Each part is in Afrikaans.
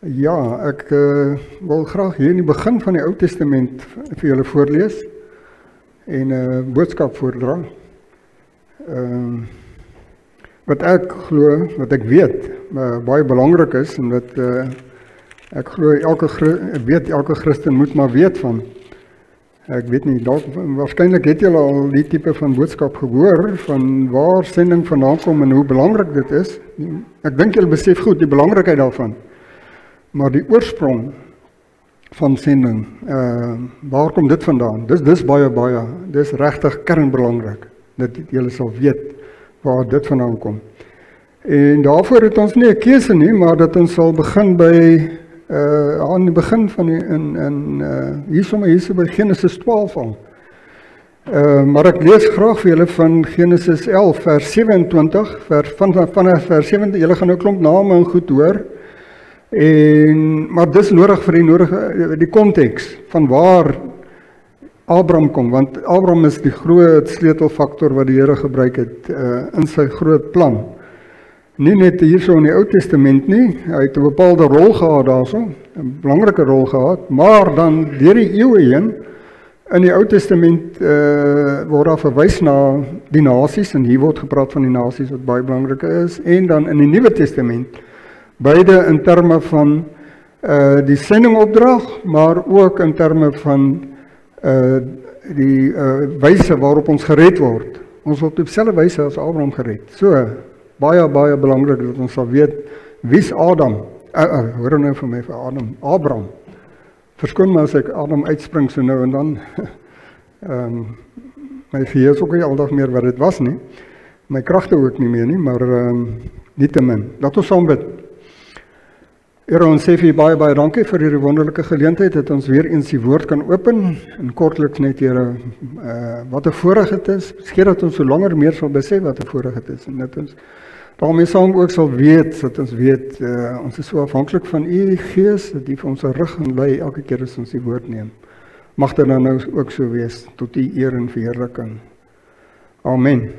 Ja, ek wil graag hier in die begin van die Ou Testament vir julle voorlees en 'n boodskap voordra. Wat ek glo, wat ek weet, baie belangrik is en wat ek glo elke Christen moet maar weet van. Ek weet nie, waarskynlik het julle al die tipe van boodskap gehoor van waar sending vandaan kom en hoe belangrik dit is. Ek dink julle besef goed die belangrikheid daarvan. Maar die oorsprong van sending, waar kom dit vandaan? Dis baie, dis regtig kernbelangrik, dat julle sal weet waar dit vandaan kom. En daarvoor het ons nie 'n keuse nie, maar dat ons sal begin by, aan die begin van hier by Genesis 12 al. Maar ek lees graag vir julle van Genesis 11 vers 27, vanaf vers 17, julle gaan nou klomp name en goed hoor, maar dis nodig vir die konteks van waar Abraham kom, want Abraham is die groot sleutelfaktor wat die Here gebruik het in sy groot plan. Nie net hierso in die Ou Testament nie, hy het 'n bepaalde rol gehad daarso, 'n belangrike rol gehad, maar dan deur die eeue heen in die Ou Testament word daar verwys na die nasies, en hier word gepraat van die nasies wat baie belangrik is, en dan in die Nuwe Testament beide in terme van die sendingopdrag, maar ook in terme van die wyse waarop ons gered word. Ons word op dieselfde wyse as Abraham gered. So, baie belangrik dat ons sal weet, wie's Adam? Hoor nou vir my vir Abraham. Verskoon my as ek Adam uitspring so nou en dan. My geheue is ook nie aldag meer wat dit was nie. My kragte ook nie meer nie, maar nietemin. Laat ons saam bid. Here, ons sê vir U baie dankie vir hierdie wonderlike geleentheid dat ons weer eens die woord kan open en kortliks net, Here, wat 'n voorreg dit is. Miskien dat ons so langer meer sal besef wat 'n voorreg dit is en dat ons daarmee saam ook sal weet, dat ons weet, ons is so afhanklik van U Gees, dat U vir ons rig en lei elke keer as ons die woord neem. Mag dit dan nou ook so wees, tot U eer en verheerliking. Amen.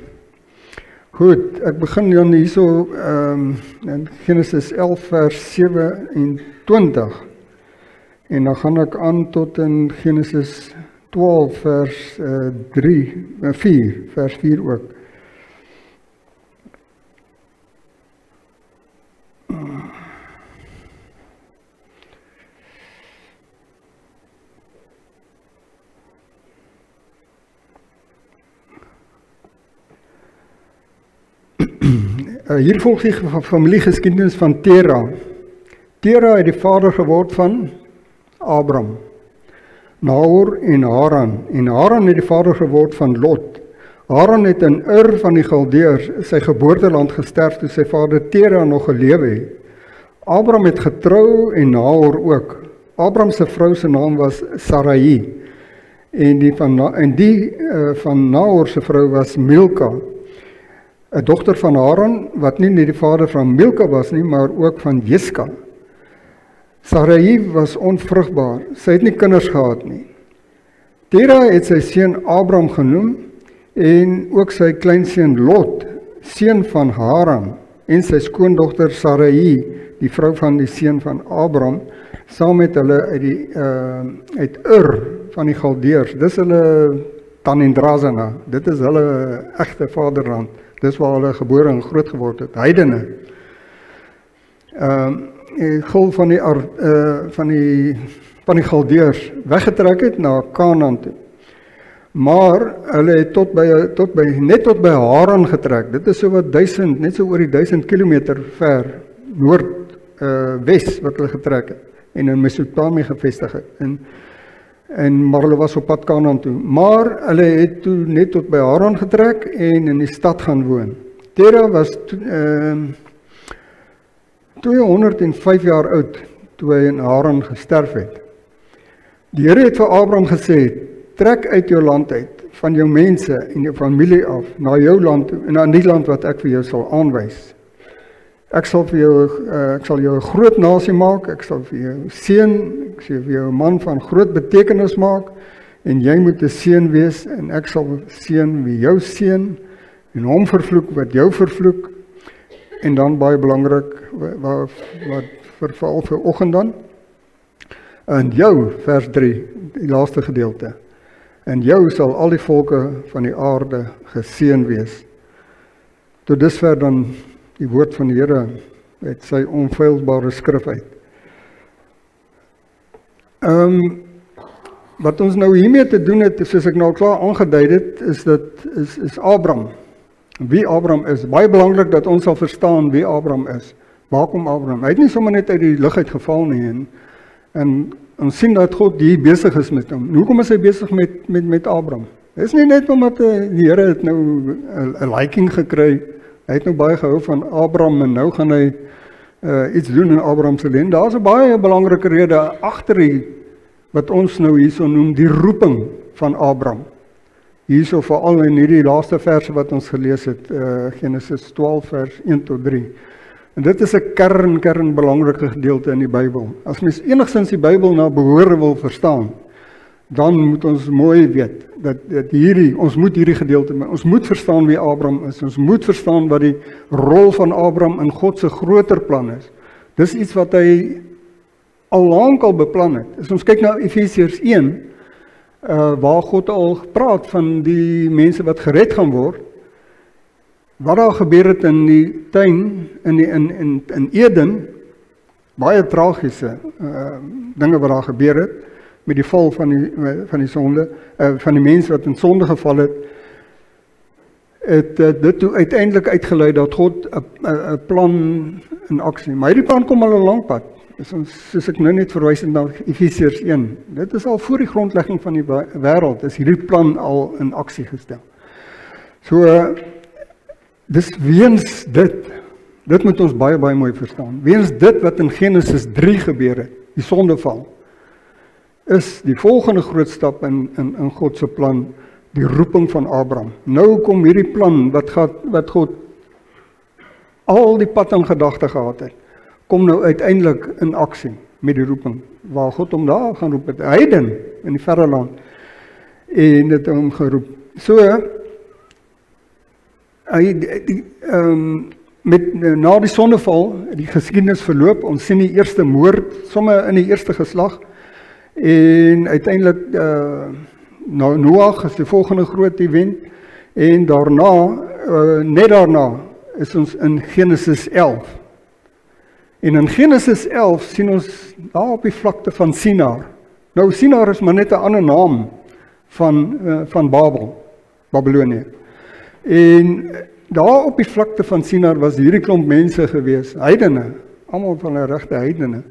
Goed, ek begin dan hierso in Genesis 11 vers 27 en dan gaan ek aan tot in Genesis 12 vers 4 vers 4 ook. Hier volg die familiegeskiedenis van Tera. Tera het die vader geword van Abram, Nahor en Haran. En Haran het die vader geword van Lot. Haran het in Ur van die Galdeërs, sy geboorteland, gesterf toe sy vader Tera nog gelewe het. Abram het getrou en Nahor ook. Abram se vrou se naam was Sarai en die van Nahor se vrou was Milka, 'n dogter van Haran, wat nie net die vader van Milka was nie, maar ook van Jiska. Sarai was onvrugbaar, sy het nie kinders gehad nie. Tera het sy seun Abram genoem, en ook sy kleinseun Lot, seun van Haran, en sy skoondogter Sarai, die vrou van die seun van Abram, saam met hulle uit Ur van die Galdeërs. Dis hulle Tanindrazana, dit is hulle egte vaderland. Dis waar hulle gebore en groot geword het, heidene. Gul van die Galdeërs weggetrek het na Kanaan toe. Maar hulle het net tot by Haran getrek. Dit is so wat net so oor die 1000 kilometer ver noordwes wat hulle getrek het en in Mesopotamië gevestig het. Maar hulle was op pad Kanaan toe. Maar hulle het toe net tot by Haran getrek en in die stad gaan woon. Tera was 205 jaar oud toe hy in Haran gesterf het. Die Here het vir Abram gesê, trek uit jou land uit, van jou mense en jou familie af, na jou land en na die land wat ek vir jou sal aanwys. Ek sal jou 'n groot nasie maak, ek sal vir jou seën, ek sal vir jou 'n man van groot betekenis maak, en jy moet 'n seën wees, en ek sal seën wie jou seën, en hom vervloek wat jou vervloek, en dan baie belangrik, wat veral vir oggend dan. In jou, vers 3, die laaste gedeelte. In jou sal al die volke van die aarde geseën wees. Tot dusver dan die woord van die Here uit sy onfeilbare skrif uit. Wat ons nou hiermee te doen het, soos ek nou klaar aangedui het, is Abraham. Wie Abraham is. Baie belangrik dat ons sal verstaan wie Abraham is. Waar kom Abraham? Hy het nie sommer net uit die lug uit geval nie. En ons sien dat God hier besig is met hom. Hoekom is hy besig met Abraham? Dit is nie net omdat die Here het nou 'n liking gekry. Hy het nou baie gehou van Abraham en nou gaan hy iets doen in Abraham se lewe. Daar's 'n baie belangrike rede agter die wat ons nou hierso noem die roeping van Abraham. Hierso veral in hierdie laaste verse wat ons gelees het, Genesis 12 vers 1 tot 3. En dit is 'n kern belangrike gedeelte in die Bybel. As mens enigstens die Bybel na behore wil verstaan, dan moet ons mooi weet dat ons moet hierdie gedeelte, ons moet verstaan wie Abraham is. Ons moet verstaan wat die rol van Abraham in God se groter plan is. Dis iets wat hy al lank al beplan het. As ons kyk na Efesiërs 1, waar God al praat van die mense wat gered gaan word, wat daar gebeur het in die tuin, in Eden, baie tragiese dinge wat daar gebeur het, met die val van die sonde, van die mense wat in sonde geval het dit toe uiteindelik uitgelei dat God 'n plan in aksie. Maar hierdie plan kom al 'n lang pad. Soos ek nou net verwys het na Efesiërs 1. Dit is al voor die grondlegging van die wêreld, is hierdie plan al in aksie gestel. So, dis weens dit moet ons baie mooi verstaan. Weens dit wat in Genesis 3 gebeur het, die sondeval, is die volgende groot stap in God se plan, die roeping van Abraham. Nou kom hierdie plan wat God al die pad in gedagte gehad het, kom nou uiteindelik in aksie met die roeping, waar God hom daar gaan roep, het heiden in die verre land, en het hom geroep. So, na die sondeval, die geskiedenis verloop, ons sien die eerste moord, sommer in die eerste geslag, en uiteindelik Noag is die volgende groot event, en net daarna is ons in Genesis 11. En in Genesis 11 sien ons daar op die vlakte van Sinaar. Nou Sinaar is maar net 'n ander naam van Babylonië. En daar op die vlakte van Sinaar was hierdie klomp mense gewees, heidene, almal van 'n regte heidene.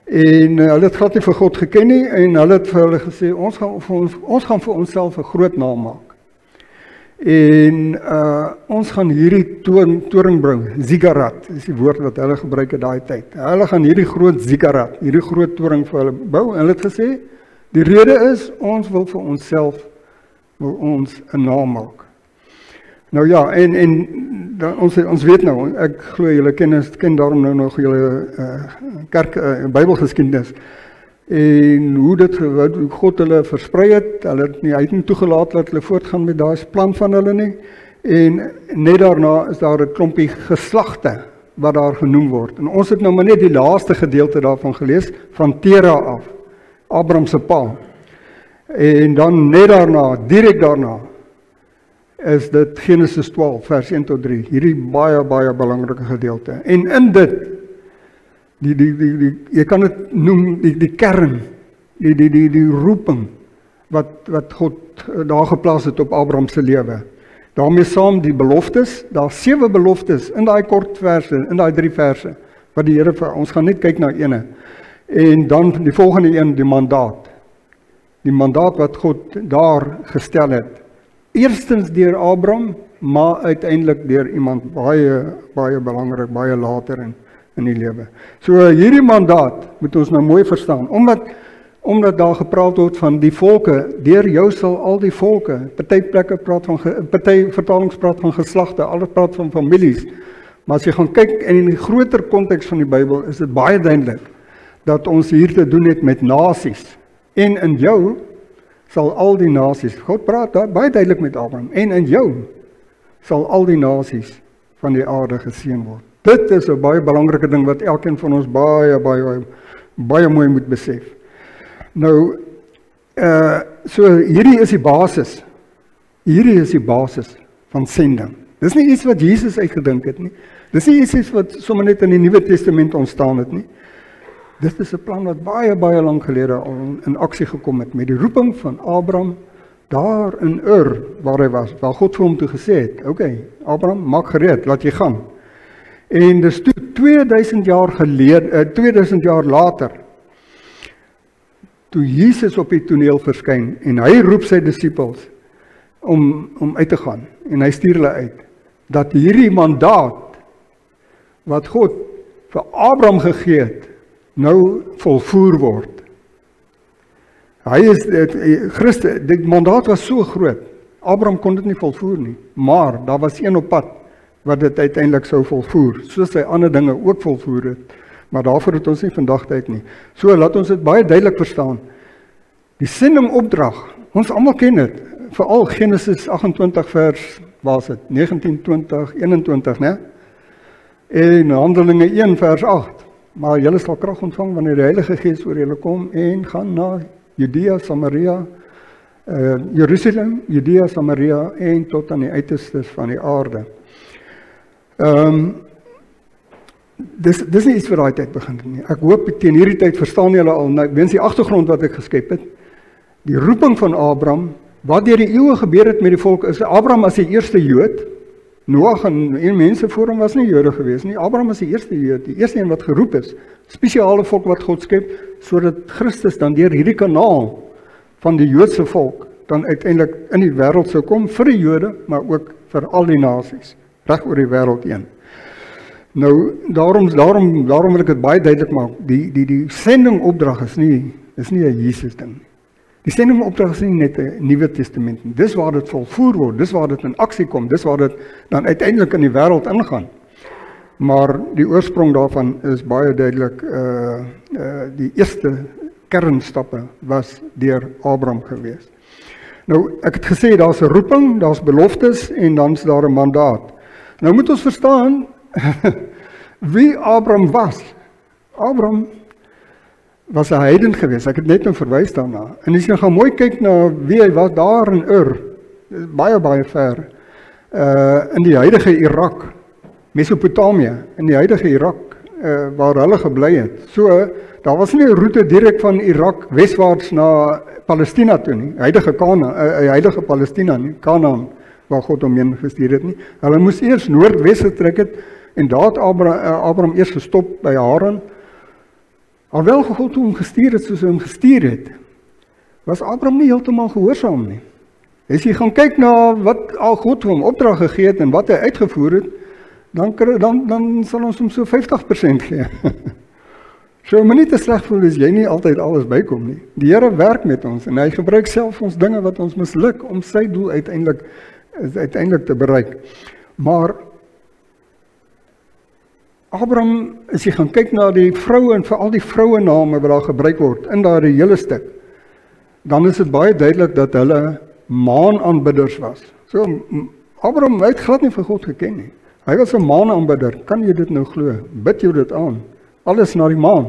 En hulle het glad nie vir God geken nie, en hulle het vir hulle gesê, ons gaan vir onsself 'n groot naam maak. En ons gaan hierdie toring bring, ziggurat, is die woord wat hulle gebruik in daai tyd. Hulle gaan hierdie groot ziggurat, hierdie groot toring vir hulle bou, en hulle het gesê, die rede is, ons wil vir onsself, wil ons 'n naam maak. Nou ja, en ons weet nou, ek glo julle ken daarom nou nog julle Bybelgeskiedenis, en hoe God hulle versprei het, hy het nie toegelaat dat hulle voortgaan met daai plan van hulle nie, en net daarna is daar 'n klompie geslagte wat daar genoem word, en ons het nou maar net die laaste gedeelte daarvan gelees, van Tera af, Abraham se pa, en dan net daarna, direk daarna, is dit Genesis 12 vers 1 tot 3, hierdie baie belangrike gedeelte, en in dit, jy kan dit noem, die kern, die roeping, wat God daar geplaas het op Abraham se lewe, daarmee saam die beloftes, daar 7 beloftes, in daai kort verse, in daai 3 verse, wat die Here vir ons gaan net kyk na ene, en dan die volgende een, die mandaat wat God daar gestel het, eerstens deur Abraham, maar uiteindelik deur iemand baie belangrik, baie later in die lewe. So hierdie mandaat moet ons nou mooi verstaan, omdat daar gepraat word van die volke, deur jou sal al die volke, party vertalings praat van geslagte, alles praat van families, maar as jy gaan kyk in die groter konteks van die Bybel, is dit baie duidelik, dat ons hier te doen het met nasies, en in jou sal al die nasies, God praat daar baie duidelik met Abraham, en in jou sal al die nasies van die aarde geseën word. Dit is 'n baie belangrike ding wat elkeen van ons baie mooi moet besef. Nou, so hierdie is die basis. Hierdie is die basis van sending. Dis nie iets wat Jesus uitgedink het nie. Dis nie iets wat sommer net in die Nuwe Testament ontstaan het nie. Dit is 'n plan wat baie lank gelede al in aksie gekom het met die roeping van Abraham daar in Ur waar hy was, waar God vir hom toe gesê het, okay, Abraham, maak gereed, laat jy gaan. En dis toe 2000 jaar later, toe Jesus op die toneel verskyn en hy roep sy disippels om uit te gaan en hy stuur hulle uit, dat hierdie mandaat wat God vir Abraham gegee het, nou volvoer word. Hy is, Christus, die mandaat was so groot, Abraham kon dit nie volvoer nie, maar daar was een op pad, wat dit uiteindelik sou volvoer, soos hy ander dinge ook volvoer het, maar daarvoor het ons nie vandag tyd nie. So laat ons dit baie duidelik verstaan. Die sending opdrag, ons almal ken dit, veral Genesis 28 vers, waar is dit, 19, 20, 21, né? En Handelinge 1 vers 8, maar julle sal krag ontvang wanneer die Heilige Gees oor julle kom en gaan na Judea, Samaria, Jerusalem, Judea, Samaria en tot aan die uiterstes van die aarde. Dis nie iets vir daai tyd begin nie. Ek hoop teen hierdie tyd verstaan julle al, weens die agtergrond wat ek geskep het, die roeping van Abraham, wat deur die eeue gebeur het met die volk, is Abraham as die eerste Jood. Noag en mense voor hom was nie Jode gewees nie. Abraham is die eerste Jood, die eerste een wat geroep is, spesiale volk wat God skep, sodat Christus dan deur hierdie kanaal van die Joodse volk dan uiteindelik in die wêreld sou kom vir die Jode, maar ook vir al die nasies, reg oor die wêreld heen. Nou, daarom wil ek dit baie duidelik maak, die sendingopdrag is nie 'n Jesus ding. Die sendingopdrag is nie net 'n Nuwe Testament nie. Dis waar dit volvoer word, dis waar dit in aksie kom, dis waar dit dan uiteindelik in die wêreld ingaan. Maar die oorsprong daarvan is baie duidelik, die eerste kernstappe was deur Abraham gewees. Nou, ek het gesê, daar's 'n roeping, daar's beloftes en dan's daar 'n mandaat. Nou moet ons verstaan wie Abraham was. Abraham was 'n heiden gewees, ek het net verwys daarna. En as jy gaan mooi kyk na wie hy was daar in Ur, baie ver, in die huidige Irak, Mesopotamië, in die huidige Irak, waar hulle gebly het. So, daar was nie 'n roete direk van Irak weswaarts na Palestina toe nie, huidige Palestina nie, Kanaan, waar God hom gestuur het nie. Hulle moes eers noordwes getrek het, en daar het Abraham eers gestop by Haran. Alhoewel God hom gestuur het soos hy hom gestuur het, was Abraham nie heeltemal gehoorsaam nie. As jy gaan kyk na wat al God hom opdrag gegee het en wat hy uitgevoer het, dan sal ons hom so 50% gee. So moet nie te sleg voel as jy nie altyd alles bykom nie. Die Here werk met ons en hy gebruik self ons dinge wat ons misluk om sy doel uiteindelik te bereik. Maar Abraham, as jy gaan kyk na die vroue en veral die vrouename wat daar gebruik word in daardie hele stuk, dan is dit baie duidelik dat hulle maanaanbidders was. So Abraham het glad nie vir God geken nie. Hy was 'n maanaanbidder. Kan jy dit nou glo? Bid jy dit aan? Alles na die maan.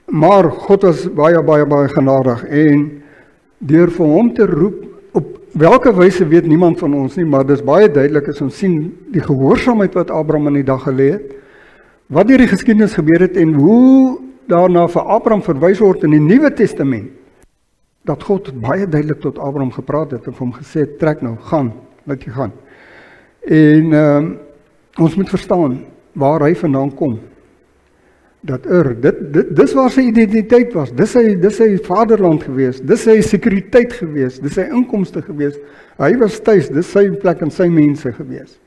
Maar God was baie genadig en deur vir hom te roep, op welke wyse weet niemand van ons nie, maar dis baie duidelik as ons sien die gehoorsaamheid wat Abraham in die dag gelê het, wat deur die geskiedenis gebeur het en hoe daarna vir Abraham verwys word in die Nuwe Testament, dat God baie duidelik tot Abraham gepraat het en vir hom gesê het, trek nou, gaan, laat jy gaan. En ons moet verstaan waar hy vandaan kom. Dat dis waar sy identiteit was, dis sy vaderland gewees, dis sy sekuriteit gewees, dis sy inkomste gewees, hy was tuis, dis sy plek en sy mense gewees.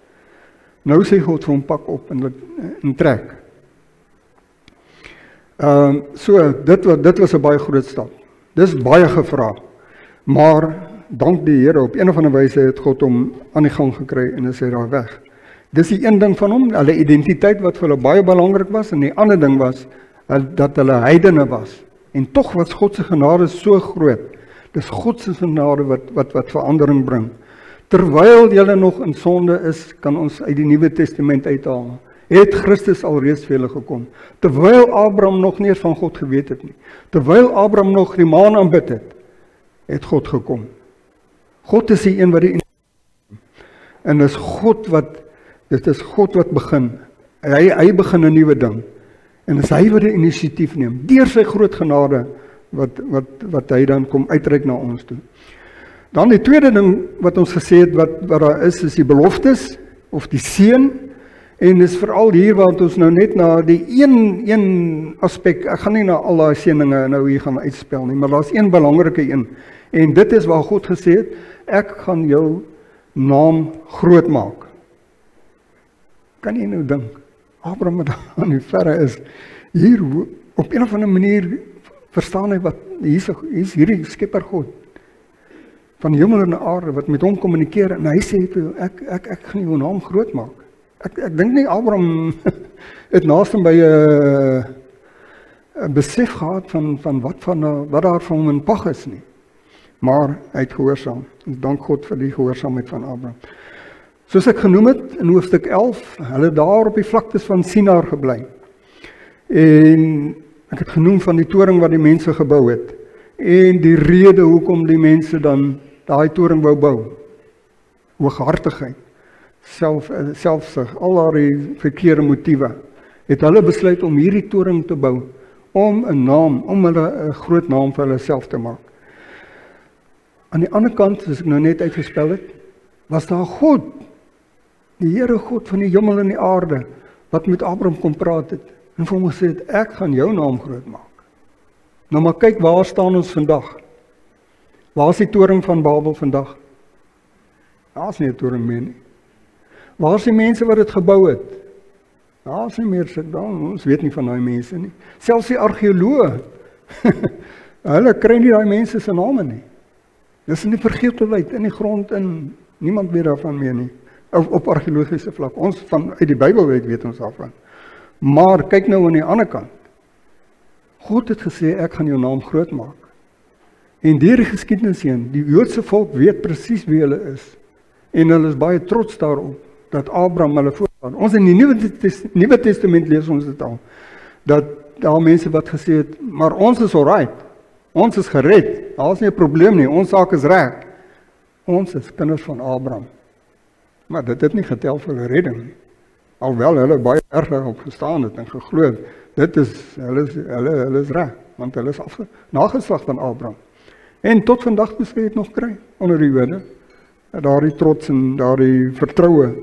Nou sê God vir hom pak op en trek. So, dit was 'n baie groot stap. Dis baie gevra, maar dank die Here, op een of ander wyse het God hom aan die gang gekry en is hy daar weg. Dis die een ding van hom, hulle identiteit wat vir hulle baie belangrik was, en die ander ding was, dat hulle heidene was. En tog was God se genade so groot, dis God se genade wat verandering bring. Terwyl julle nog in sonde is, kan ons uit die Nuwe Testament uithaal. Het Christus alreeds vir julle gekom. Terwyl Abraham nog nie eens van God geweet het nie. Terwyl Abraham nog die maan aanbid het, het God gekom. God is die een wat die en dit is God wat begin. Hy begin 'n nuwe ding. En dis hy wat die inisiatief neem, deur sy groot genade wat hy dan kom uitreik na ons toe. Dan die tweede ding wat ons gesê het wat daar is die beloftes of die seën. En dis veral hier waar ons nou net na die een aspek, ek gaan nie na al daai seëninge nou hier gaan uitspel nie, maar daar's een belangrike een. En dit is waar God gesê het, ek gaan jou naam groot maak. Kan jy nou dink, Abraham wat aan die verre is, hier op een of ander manier verstaan hy wat, hier is hierdie skepper God, van hemel en aarde, wat met hom kommunikeer, en hy sê vir jou, ek gaan jou naam groot maak. Ek dink nie Abraham het naast hom by 'n besef gehad van wat daar van hom in pag is nie. Maar hy het gehoorsaam. Dank God vir die gehoorsaamheid van Abraham. Soos ek genoem het in hoofstuk 11, hulle daar op die vlaktes van Sinaar gebly. En ek het genoem van die toring wat die mense gebou het. En die rede hoekom die mense dan daai toring wou bou. Hooghartigheid. Selfsug, al daardie verkeerde motiewe, het hulle besluit om hierdie toring te bou, om hulle 'n groot naam vir hulle self te maak. Aan die ander kant, soos ek nou net uitgespel het, was daar God, die Here God van die hemel en die aarde, wat met Abraham kom praat het, en vir hom gesê het, ek gaan jou naam groot maak. Nou maar kyk, waar staan ons vandag? Waar is die toring van Babel vandag? Daar is nie 'n toring meer nie. Waar is die mense wat dit gebou het? Daar is nie meer sit dan, ons weet nie van daai mense nie. Selfs die argeoloë, hulle kry nie daai mense se name nie. Dis in die vergetelheid, in die grond in, niemand weet daarvan meer nie, op argeologiese vlak. Ons uit die Bybel weet ons daarvan. Maar kyk nou aan die ander kant. God het gesê, ek gaan jou naam groot maak. En deur die geskiedenis heen, die Joodse volk weet presies wie hulle is. En hulle is baie trots daarop, dat Abraham hulle voorgaan. Ons in die Nuwe Testament lees ons dit al, dat daar mense wat gesê het, maar ons is alright, ons is gered, daar is nie 'n probleem nie, ons saak is reg. Ons is kinders van Abraham. Maar dit het nie getel vir hulle redding nie. Alhoewel hulle baie erg daarop gestaan het en geglo het, hulle is reg, want hulle is nageslag van Abraham. En tot vandag moes jy dit nog kry, onder die Jode, daardie trots en daardie vertroue,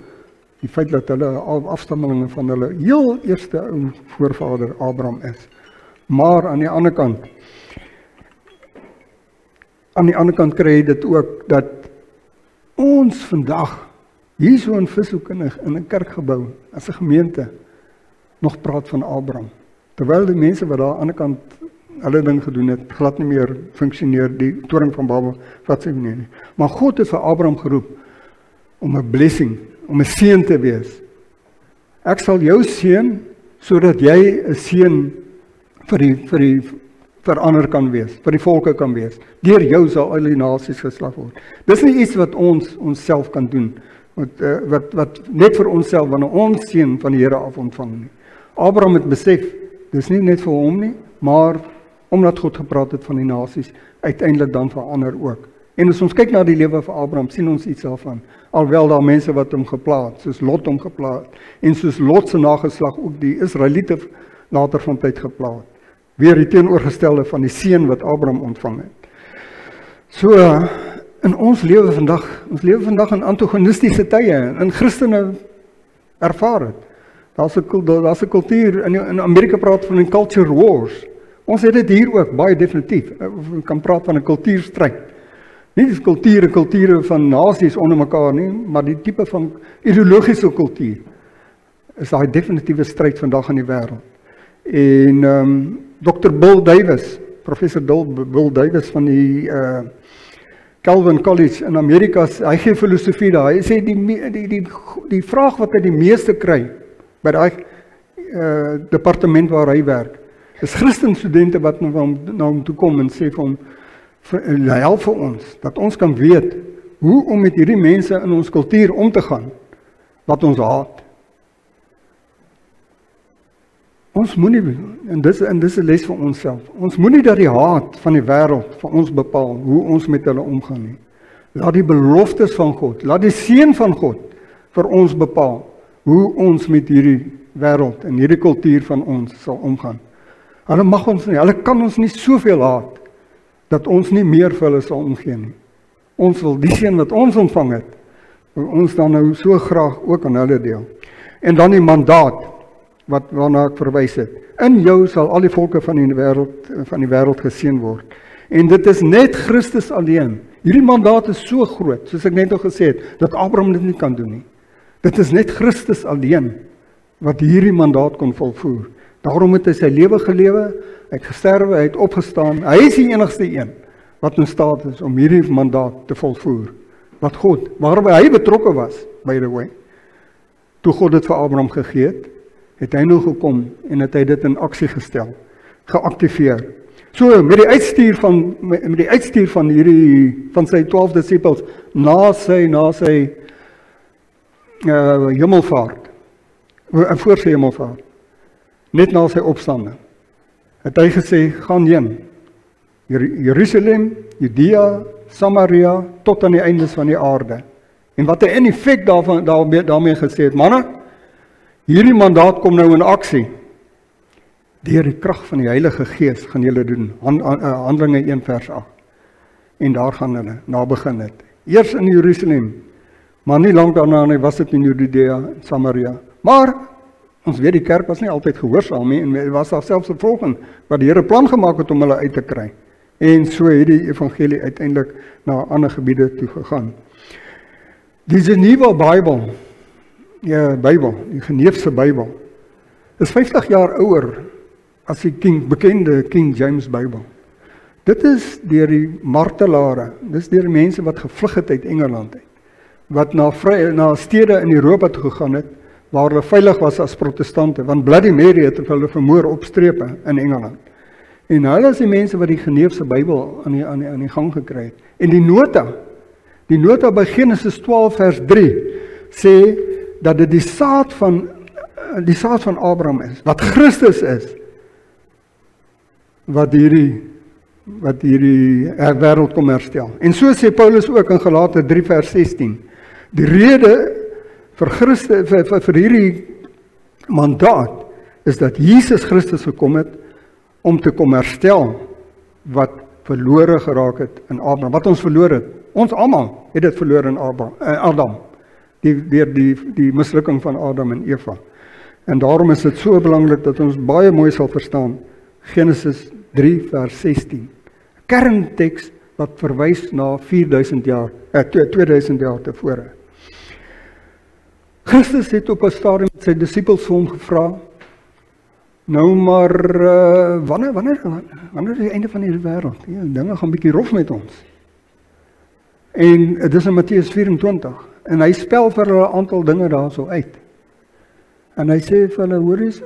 die feit dat hulle afstammelinge van hulle heel eerste ou voorvader Abraham is. Maar aan die ander kant kry jy dit ook, dat ons vandag, hier so in Vishoek in 'n kerkgebou, as 'n gemeente, nog praat van Abraham. Terwyl die mense wat daar aan die ander kant hulle ding gedoen het, glad nie meer funksioneer, die toring van Babel, wat sê nie. Maar God het vir Abraham geroep, om 'n blessing, om 'n seën te wees. Ek sal jou seën, sodat jy 'n seën vir ander kan wees, vir die volke kan wees. Deur jou sal al die nasies geslag word. Dis nie iets wat ons self kan doen, wat net vir onsself, wanneer ons seën van die Here af ontvang nie. Abraham het besef, dis nie net vir hom nie, maar omdat God gepraat het van die nasies, uiteindelik dan vir ander ook. En as ons kyk na die lewe van Abraham, sien ons iets daarvan. Alhoewel daar mense wat hom geplaag het, soos Lot hom geplaag het, en soos Lot se nageslag ook die Israeliete later van tyd geplaag het. Weer die teenoorgestelde van die seën wat Abraham ontvang het. So, in ons lewe vandag in antagonistiese tye, en Christene ervaar het. Daar's 'n kultuur, in Amerika praat van 'n culture wars. Ons het dit hier ook, baie definitief. Ons kan praat van 'n kultuurstryd. Nie die kulture van nasies onder mekaar nie, maar die tipe van ideologiese kultuur is daai definitiewe stryd vandag in die wêreld. En Dr. Bill Davis, professor Bill Davis van die Calvin College in Amerika, hy gee filosofie daar. Hy sê die vraag wat hy die meeste kry by daai departement waar hy werk, is Christen studente wat na hom toe kom en sê vir hom, help vir ons, dat ons kan weet hoe om met hierdie mense in ons kultuur om te gaan, wat ons haat. Ons moenie, en dis 'n les vir onsself, ons moenie dat die haat van die wêreld vir ons bepaal, hoe ons met hulle omgaan nie. Laat die beloftes van God, laat die seën van God vir ons bepaal, hoe ons met hierdie wêreld en hierdie kultuur van ons sal omgaan. Hulle mag ons nie, hulle kan ons nie soveel haat, dat ons nie meer vir hulle sal omgee nie. Ons wil die seën wat ons ontvang het, wil ons dan nou so graag ook aan hulle deel. En dan die mandaat, waarna ek verwys het. In jou sal al die volke van die wêreld geseën word. En dit is net Christus alleen. Hierdie mandaat is so groot, soos ek net al gesê het, dat Abraham dit nie kan doen nie. Dit is net Christus alleen, wat hierdie mandaat kon volvoer. Daarom het hy sy lewe gelewe, hy het gesterwe, hy het opgestaan. Hy is die enigste een wat in staat is om hierdie mandaat te volvoer. Wat God, waarby hy betrokke was, by the way. Toe God dit vir Abraham gegee het hy nou gekom en het hy dit in aksie gestel, geaktiveer. So met die uitstuur van sy 12 disippels na sy hemelvaart, voor sy hemelvaart, net na sy opstanding, het hy gesê, gaan heen, Jerusalem, Judea, Samaria, tot aan die eindes van die aarde. En wat hy in effect daarmee gesê het, manne, hierdie mandaat kom nou in aksie. Deur die krag van die Heilige Gees gaan julle doen. Handelinge 1 vers 8. En daar begin het. Eers in Jerusalem, maar nie lank daarna nie, was dit in Judea en Samaria. Maar ons weet die kerk was nie altyd gehoorsaam nie, en was daar selfs 'n vervolging wat die Here plan gemaak het om hulle uit te kry. En so het die evangelie uiteindelik na ander gebiede toe gegaan. Die Geneva Bybel, die Geneefse Bybel, is 50 jaar ouer as die bekende King James Bybel. Dit is deur die martelare, dit is deur die mense wat gevlug het uit Engeland uit, wat na stede in Europa toe gegaan het, waar hulle veilig was as protestante, want Bloody Mary het hulle vermoor op strepe in Engeland. En hulle is die mense wat die Geneefse Bybel aan die gang gekry het. En die nota by Genesis 12 vers 3 sê dat dit die saad van Abraham is, wat Christus is, wat hierdie wêreld kom herstel. En so sê Paulus ook in Galate 3 vers 16. Die rede vir hierdie mandaat is dat Jesus Christus gekom het om te kom herstel wat verlore geraak het in Abraham, wat ons verloor het. Ons almal het dit verloor in Adam, deur die mislukking van Adam en Eva. En daarom is dit so belangrik dat ons baie mooi sal verstaan Genesis 3 vers 16. Kernteks wat verwys na 2000 jaar tevore. Christus het op 'n stadium met sy disippels vir hom gevra, nou maar, wanneer is die einde van hierdie wêreld? Ja, dinge gaan bietjie rof met ons. En dit is in Matteus 24, en hy spel vir hulle 'n aantal dinge daarso uit. En hy sê vir hulle, hoor eens,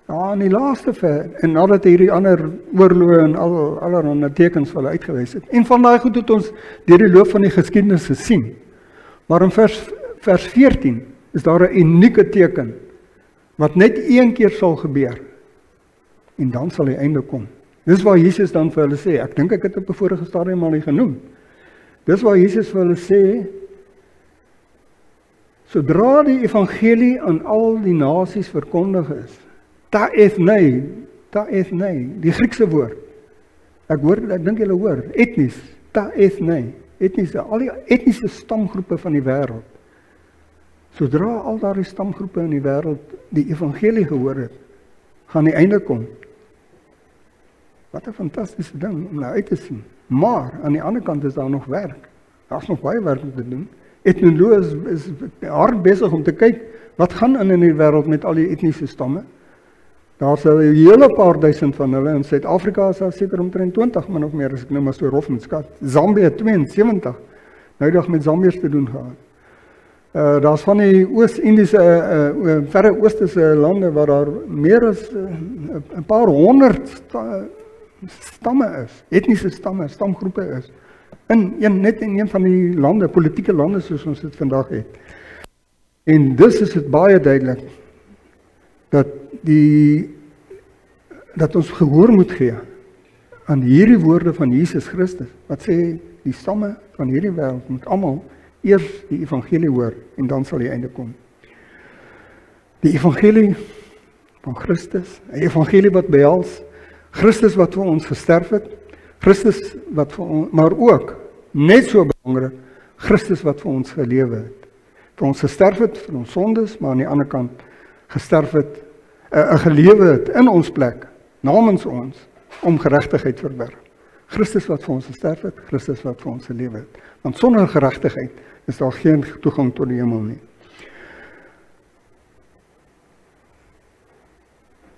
in die laaste vers, en nadat hy hierdie ander oorloë en allerhande tekens vir hulle uitgewys het. En van daai goed het ons deur die loop van die geskiedenis gesien. Maar in vers 14 is daar 'n unieke teken, wat net een keer sal gebeur. En dan sal die einde kom. Dis waar Jesus dan vir hulle sê, ek dink ek het op 'n vorige stadium al genoem. Dis waar Jesus vir hulle sê, sodra die evangelie aan al die nasies verkondig is, ta ethnei, die Griekse woord, ek dink julle hoor, etnies, ta ethnei, al die etniese stamgroepe van die wêreld, sodra al daardie stamgroepe in die wêreld die evangelie gehoor het, gaan die einde kom. Wat 'n fantastiese ding om na uit te sien. Maar aan die ander kant is daar nog werk. Daar's nog baie werk om te doen. Etnoloë is hard besig om te kyk wat gaan in die wêreld met al die etniese stamme. Daar's 'n hele paar duisend van hulle in Suid-Afrika, is daar seker omtrent 20 min of meer, as ek nou maar so rof moet skat. Zambië 72. Nou dag met Zambiërs te doen gehad. Daar's van die Oos-Indiese, verre Oosterse lande waar daar meer as 'n paar honderd stamme is, etniese stamme, stamgroepe is. Net in een van die lande, politieke lande soos ons dit vandag het. En dus is dit baie duidelik dat ons gehoor moet gee aan hierdie woorde van Jesus Christus, wat sê die stamme van hierdie wêreld moet almal eers die evangelie hoor en dan sal die einde kom. Die evangelie van Christus, 'n evangelie wat behels Christus wat vir ons gesterf het, Christus wat vir ons, maar ook net so belangrik, Christus wat vir ons gelewe het. Vir ons gesterf het vir ons sondes, maar aan die ander kant gesterf het, gelewe het in ons plek, namens ons, om geregtigheid verwerf. Christus wat vir ons gesterf het, Christus wat vir ons gelewe het. Want sonder geregtigheid is daar geen toegang tot die hemel nie.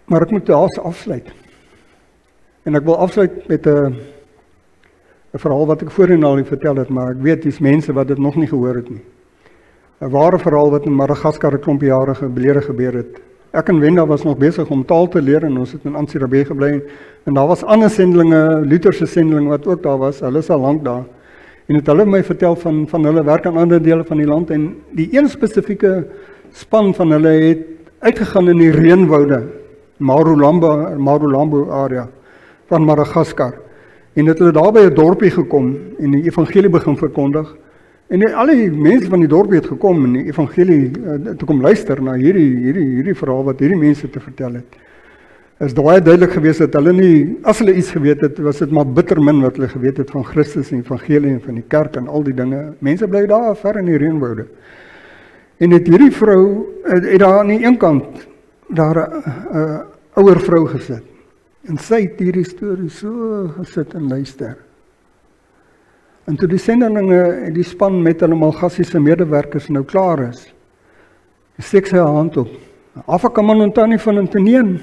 Maar ek moet haas afsluit. En ek wil afsluit met 'n verhaal wat ek voorheen al vertel het, maar ek weet dis mense wat dit nog nie gehoor het nie. 'n Ware verhaal wat in Madagaskar 'n klomp jare gelede gebeur het. Ek en Wenda was nog besig om taal te leer en ons het in Antsirabe gebly en daar was ander sendelinge, Lutherse sendelinge wat ook daar was. Hulle is al lank daar. En het hulle my vertel van hulle werk aan ander dele van die land en die een spesifieke span van hulle het uitgegaan in die reënwoude, Marulambo area van Madagaskar. En het hulle daar by 'n dorpie gekom en die evangelie begin verkondig. En al die mense van die dorpie het gekom en die evangelie te kom luister na hierdie verhaal wat hierdie mense te vertel het. Is baie duidelik geweest dat hulle nie, as hulle iets geweet het, was dit maar bitter min wat hulle geweet het van Christus en evangelie en van die kerk en al die dinge. Mense bly daar ver in die reënwoude. En het hierdie vrou het daar aan die een kant daar 'n ouer vrou gesit. En sy het hierdie storie so gesit en luister. En toe die sendelinge, die span met hulle Malgassiese medewerkers nou klaar is, steek sy haar hand op. Afaka Manontani van Antonien,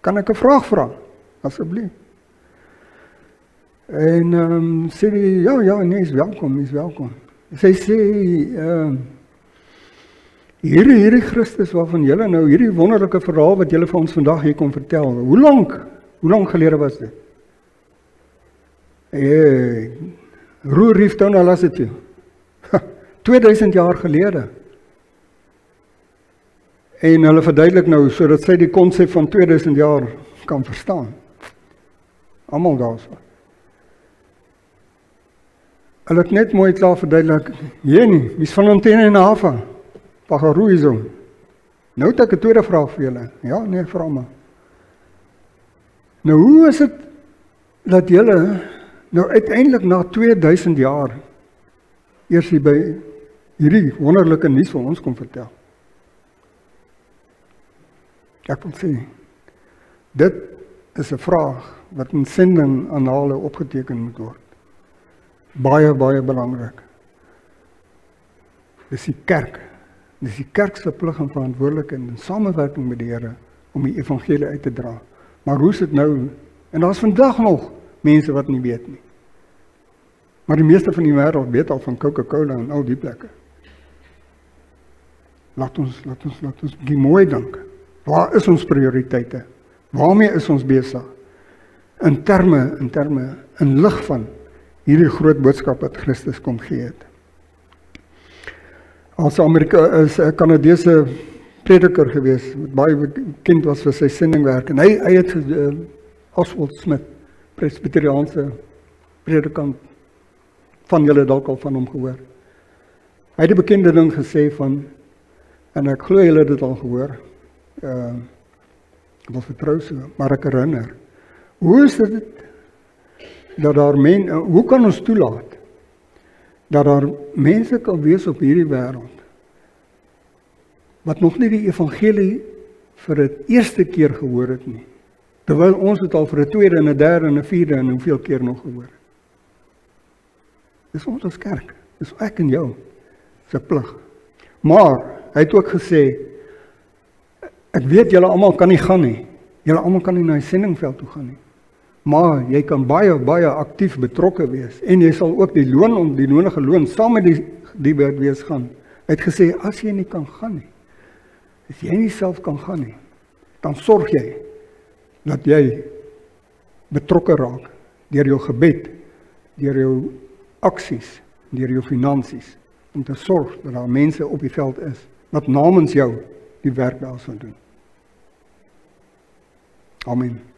kan ek 'n vraag vra? Asseblief. En sê die, ja, nee, is welkom. Sy sê, hierdie Christus waarvan julle nou, hierdie wonderlike verhaal wat julle vir ons vandag hier kom vertel, hoe lang gelede was dit? Roer Rief Tona las het jou. 2000 jaar gelede. En hulle verduidelik nou, sodat sy die konsep van 2000 jaar kan verstaan. Almal daar so. Hulle het net mooi klaar verduidelik, nie, wie's van Antenne en Hava? Pagaruizo. Nou het ek 'n tweede vraag vir julle. Ja, nee, vra maar. Nou, hoe is dit dat julle nou uiteindelik na 2000 jaar eers hier by hierdie wonderlike nuus vir ons kom vertel? Ek wil sê, dit is 'n vraag wat in sending annale opgeteken moet word. Baie, baie belangrik. Dis die kerk se plig en verantwoordelikheid in samewerking met die Here om die evangelie uit te dra. Maar hoe is dit nou? En daar's vandag nog mense wat nie weet nie. Maar die meeste van die wêreld weet al van Coca-Cola en al die plekke. Laat ons bietjie mooi dink. Waar is ons prioriteite? Waarmee is ons besig? In lig van hierdie groot boodskap wat Christus kom gee het. As is 'n Kanadese prediker gewees, wat baie bekend was vir sy sendingwerk. En hy het Oswald Smith, Presbyteriaanse predikant, van julle dalk al van hom gehoor. Hy het die bekende ding gesê van, en ek glo julle het dit al gehoor, ek wil vertrou so, maar ek herinner, hoe is dit dat daar hoe kan ons toelaat dat daar mense kan wees op hierdie wêreld wat nog nie die evangelie vir die eerste keer gehoor het nie, terwyl ons het al vir 'n tweede en 'n derde en 'n vierde en hoeveel keer nog gehoor. Dis ons as kerk, dis ek en jou se plig. Maar hy het ook gesê, ek weet julle almal kan nie gaan nie. Julle almal kan nie na die sendingveld toe gaan nie. Maar jy kan baie, baie aktief betrokke wees. En jy sal ook die nodige loon saam met die wat wees gaan. Hy het gesê, as jy nie kan gaan nie, as jy nie self kan gaan nie, dan sorg jy dat jy betrokke raak deur jou gebed, deur jou aksies deur jou finansies om te sorg dat daar mense op die veld is wat namens jou die werk daar sal doen. Amen.